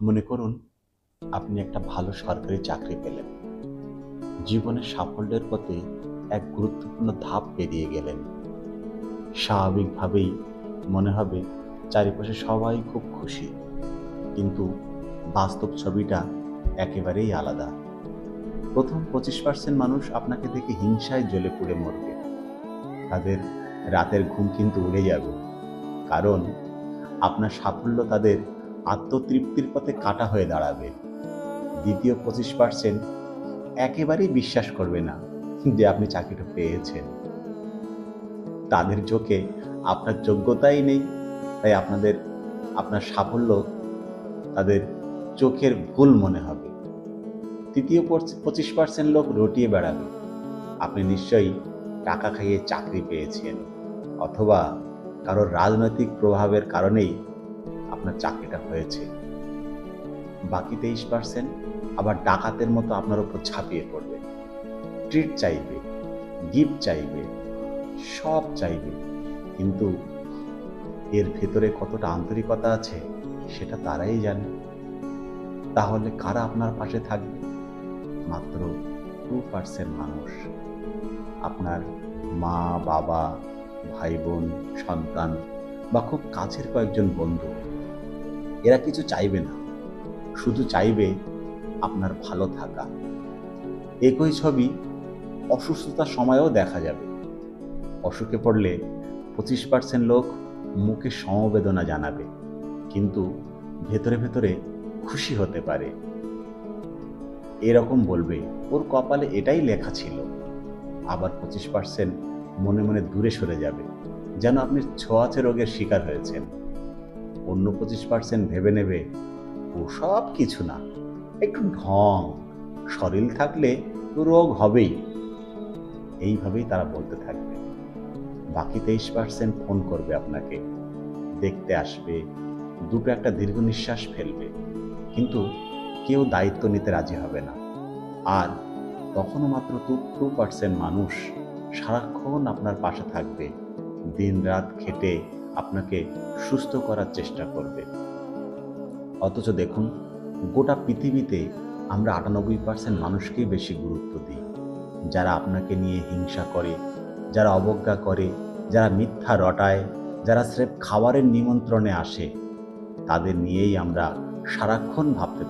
মনে করুন আপনি একটা ভালো সরকারি চাকরি পেলেন। জীবনের সাফল্যের পথে এক গুরুত্বপূর্ণ ধাপ পেরিয়ে গেলেন। স্বাভাবিকভাবেই মনে হবে চারিপাশে সবাই খুব খুশি, কিন্তু বাস্তব ছবিটা একেবারেই আলাদা। প্রথম 25% মানুষ আপনাকে দেখে হিংসায় জ্বলে পুড়ে মরবে। তাদের রাতের ঘুম কিন্তু উড়ে যাবে, কারণ আপনার সাফল্য তাদের আত্মতৃপ্তির পথে কাঁটা হয়ে দাঁড়াবে। দ্বিতীয় 25% একেবারেই বিশ্বাস করবে না যে আপনি চাকরিটা পেয়েছেন। তাদের চোখে আপনার যোগ্যতাই নেই, তাই আপনার সাফল্য তাদের চোখের ভুল মনে হবে। তৃতীয় 25% লোক রটিয়ে বেড়াবে, আপনি নিশ্চয়ই টাকা খাইয়ে চাকরি পেয়েছেন, অথবা কারোর রাজনৈতিক প্রভাবের কারণেই আপনার চাকরিটা হয়েছে। বাকি 23% আবার ডাকাতের মতো আপনার উপর ঝাঁপিয়ে পড়বে, ট্রিট চাইবে, গিফট চাইবে, সব চাইবে, কিন্তু এর ভেতরে কতটা আন্তরিকতা আছে সেটা তারাই জানে। তাহলে কারা আপনার পাশে থাকবে? মাত্র 2% মানুষ। আপনার মা, বাবা, ভাই বোন, সন্তান বা খুব কাছের কয়েকজন বন্ধু। এরা কিছু চাইবে না, শুধু চাইবে আপনার ভালো থাকা। একই ছবি অসুস্থতার সময়ও দেখা যাবে। অসুখে পড়লে 25% লোক মুখে সমবেদনা জানাবে, কিন্তু ভেতরে ভেতরে খুশি হতে পারে। এরকম বলবে ওর কপালে এটাই লেখা ছিল। আবার 25% মনে মনে দূরে সরে যাবে, যেন আপনি ছোঁয়াচে রোগের শিকার হয়েছেন। অন্য 25% ভেবে নেবে ওসব কিছু না, একটু ঢং, শরীর থাকলে রোগ হবেই। এইভাবেই তারা বলতে থাকবে। বাকি 23% ফোন করবে আপনাকে, দেখতে আসবে, দুটো একটা দীর্ঘ নিঃশ্বাস ফেলবে, কিন্তু কেউ দায়িত্ব নিতে রাজি হবে না। আর তখনও মাত্র 2% মানুষ সারাক্ষণ আপনার পাশে থাকবে, দিন রাত খেটে আপনাকে সুস্থ করার চেষ্টা করবে। অথচ দেখুন, গোটা পৃথিবীতে আমরা 98% মানুষকেই বেশি গুরুত্ব দিই। যারা আপনাকে নিয়ে হিংসা করে, যারা অবজ্ঞা করে, যারা মিথ্যা রটায়, যারা স্রেফ খাবারের নিমন্ত্রণে আসে, তাদের নিয়েই আমরা সারাক্ষণ ভাবতে থাকি।